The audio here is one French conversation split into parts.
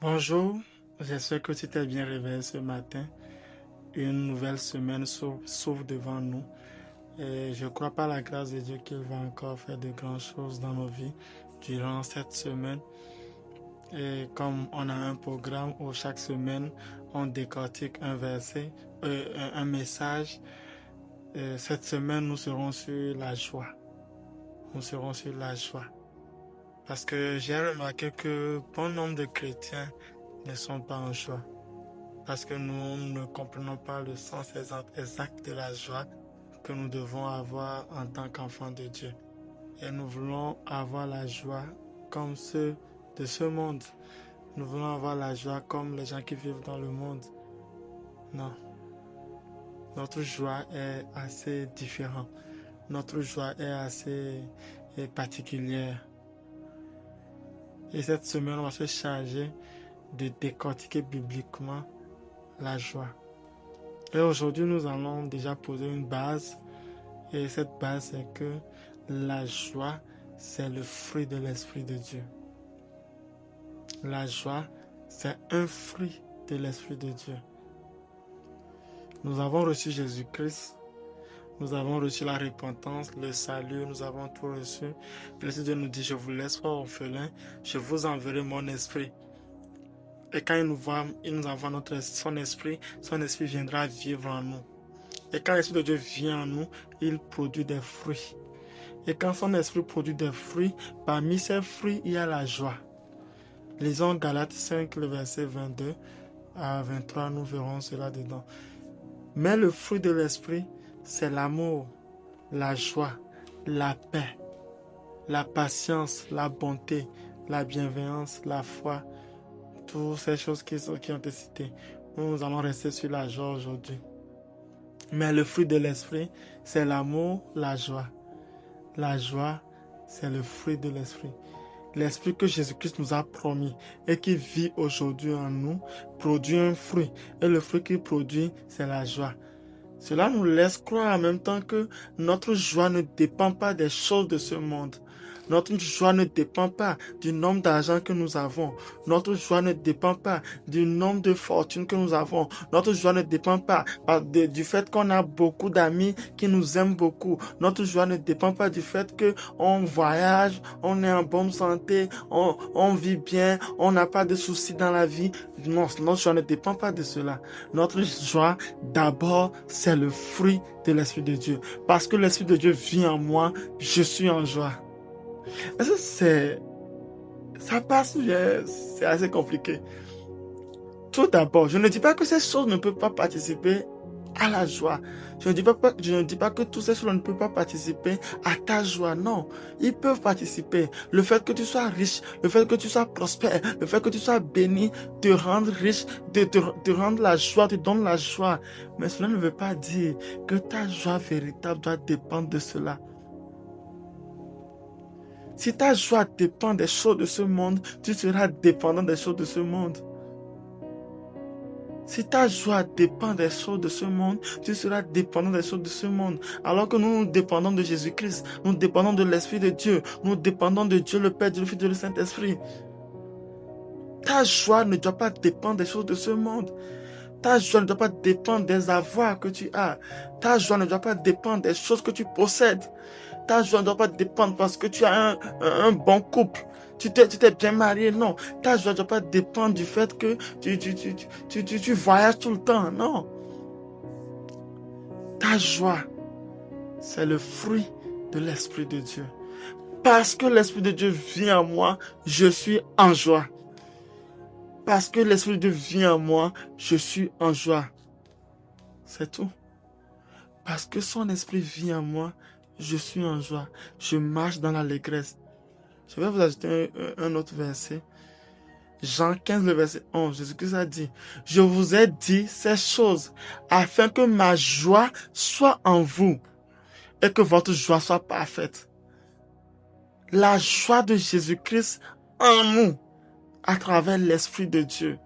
Bonjour, j'espère que tu t'es bien réveillé ce matin. Une nouvelle semaine s'ouvre devant nous. Et je crois par la grâce de Dieu qu'il va encore faire de grandes choses dans nos vies durant cette semaine. Et comme on a un programme où chaque semaine on décortique un verset, un message, cette semaine nous serons sur la joie. Nous serons sur la joie. Parce que j'ai remarqué que bon nombre de chrétiens ne sont pas en joie. Parce que nous ne comprenons pas le sens exact de la joie que nous devons avoir en tant qu'enfants de Dieu. Et nous voulons avoir la joie comme ceux de ce monde. Nous voulons avoir la joie comme les gens qui vivent dans le monde. Non, notre joie est assez différente. Notre joie est assez particulière. Et cette semaine, on va se charger de décortiquer bibliquement la joie. Et aujourd'hui, nous allons déjà poser une base. Et cette base, c'est que la joie, c'est le fruit de l'Esprit de Dieu. La joie, c'est un fruit de l'Esprit de Dieu. Nous avons reçu Jésus-Christ. Nous avons reçu la repentance, le salut, nous avons tout reçu. Et le Seigneur nous dit, je vous laisse pas orphelins, je vous enverrai mon esprit. Et quand il nous envoie son esprit viendra vivre en nous. Et quand l'Esprit de Dieu vient en nous, il produit des fruits. Et quand son esprit produit des fruits, parmi ces fruits, il y a la joie. Lisons Galates 5, le verset 22 à 23, nous verrons cela dedans. Mais le fruit de l'esprit, c'est l'amour, la joie, la paix, la patience, la bonté, la bienveillance, la foi, toutes ces choses qui ont été citées. Nous allons rester sur la joie aujourd'hui. Mais le fruit de l'esprit, c'est l'amour, la joie. La joie, c'est le fruit de l'esprit. L'esprit que Jésus-Christ nous a promis et qui vit aujourd'hui en nous produit un fruit. Et le fruit qu'il produit, c'est la joie. Cela nous laisse croire en même temps que notre joie ne dépend pas des choses de ce monde. Notre joie ne dépend pas du nombre d'argent que nous avons. Notre joie ne dépend pas du nombre de fortunes que nous avons. Notre joie ne dépend pas du fait qu'on a beaucoup d'amis qui nous aiment beaucoup. Notre joie ne dépend pas du fait qu'on voyage, on est en bonne santé, on vit bien, on n'a pas de soucis dans la vie. Non, notre joie ne dépend pas de cela. Notre joie, d'abord, c'est le fruit de l'Esprit de Dieu. Parce que l'Esprit de Dieu vit en moi, je suis en joie. Est-ce que ça passe, c'est assez compliqué. Tout d'abord, je ne dis pas que ces choses ne peuvent pas participer à la joie. Je ne dis pas que toutes ces choses ne peuvent pas participer à ta joie. Non, ils peuvent participer. Le fait que tu sois riche, le fait que tu sois prospère, le fait que tu sois béni, te rendre riche, te rendre la joie, te donne la joie. Mais cela ne veut pas dire que ta joie véritable doit dépendre de cela. Si ta joie dépend des choses de ce monde, tu seras dépendant des choses de ce monde. Si ta joie dépend des choses de ce monde, tu seras dépendant des choses de ce monde. Alors que nous dépendons de Jésus-Christ, nous dépendons de l'Esprit de Dieu, nous dépendons de Dieu le Père, Dieu le Fils, Dieu le Saint-Esprit. Ta joie ne doit pas dépendre des choses de ce monde. Ta joie ne doit pas dépendre des avoirs que tu as. Ta joie ne doit pas dépendre des choses que tu possèdes. Ta joie ne doit pas dépendre parce que tu as un bon couple. Tu t'es bien marié, non. Ta joie ne doit pas dépendre du fait que tu voyages tout le temps, non. Ta joie, c'est le fruit de l'Esprit de Dieu. Parce que l'Esprit de Dieu vit en moi, je suis en joie. Parce que l'Esprit de Dieu vit en moi, je suis en joie. C'est tout. Parce que son Esprit vit en moi, je suis en joie. Je marche dans l'allégresse. Je vais vous ajouter un autre verset. Jean 15, le verset 11. Jésus-Christ a dit, je vous ai dit ces choses afin que ma joie soit en vous et que votre joie soit parfaite. La joie de Jésus-Christ en nous à travers l'Esprit de Dieu.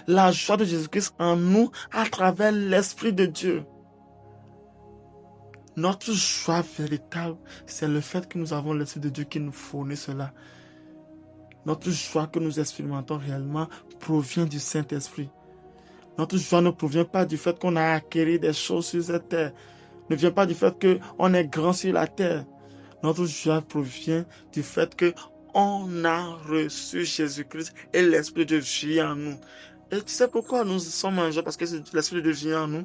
La joie de Jésus-Christ en nous à travers l'Esprit de Dieu. Notre joie véritable, c'est le fait que nous avons l'Esprit de Dieu qui nous fournit cela. Notre joie que nous expérimentons réellement provient du Saint-Esprit. Notre joie ne provient pas du fait qu'on a acquis des choses sur cette terre. Ne vient pas du fait qu'on est grand sur la terre. Notre joie provient du fait qu'on a reçu Jésus-Christ et l'Esprit de Dieu vit en nous. Et tu sais pourquoi nous sommes en joie? Parce que l'Esprit de Dieu vit en nous.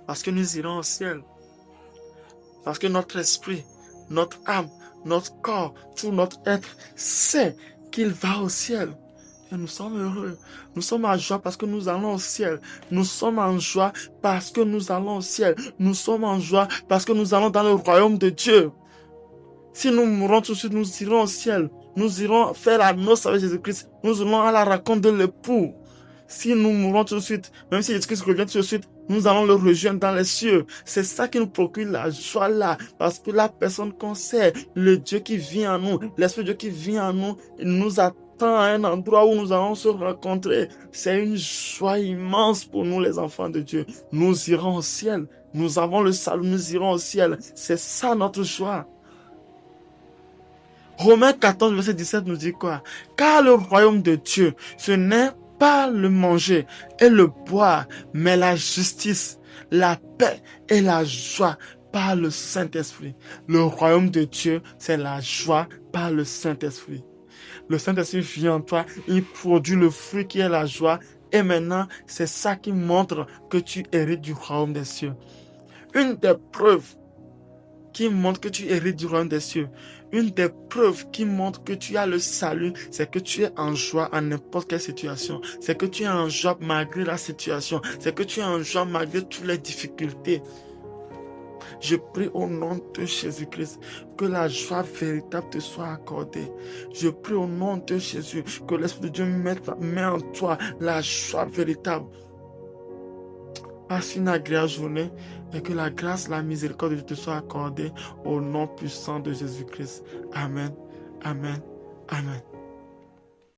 Parce que nous irons au ciel. Parce que notre esprit, notre âme, notre corps, tout notre être sait qu'il va au ciel. Et nous sommes heureux. Nous sommes en joie parce que nous allons au ciel. Nous sommes en joie parce que nous allons au ciel. Nous sommes en joie parce que nous allons dans le royaume de Dieu. Si nous mourons tout de suite, nous irons au ciel. Nous irons faire la noce avec Jésus-Christ. Nous allons à la rencontre de l'époux. Si nous mourons tout de suite, même si Jésus-Christ revient tout de suite, nous allons le rejoindre dans les cieux. C'est ça qui nous procure la joie là. Parce que la personne qu'on sait, le Dieu qui vit en nous, l'Esprit de Dieu qui vit en nous, il nous attend à un endroit où nous allons se rencontrer. C'est une joie immense pour nous les enfants de Dieu. Nous irons au ciel. Nous avons le salut, nous irons au ciel. C'est ça notre joie. Romains 14, verset 17 nous dit quoi? Car le royaume de Dieu, ce n'est pas le manger et le boire, mais la justice, la paix et la joie par le Saint-Esprit. Le royaume de Dieu, c'est la joie par le Saint-Esprit. Le Saint-Esprit vient en toi, il produit le fruit qui est la joie. Et maintenant, c'est ça qui montre que tu hérites du royaume des cieux. Une des preuves qui montre que tu hérites du royaume des cieux, une des preuves qui montre que tu as le salut, c'est que tu es en joie en n'importe quelle situation. C'est que tu es en joie malgré la situation. C'est que tu es en joie malgré toutes les difficultés. Je prie au nom de Jésus-Christ que la joie véritable te soit accordée. Je prie au nom de Jésus que l'Esprit de Dieu mette en toi la joie véritable. Passe une agréable journée et que la grâce, la miséricorde de Dieu te soit accordée au nom puissant de Jésus-Christ. Amen, amen, amen.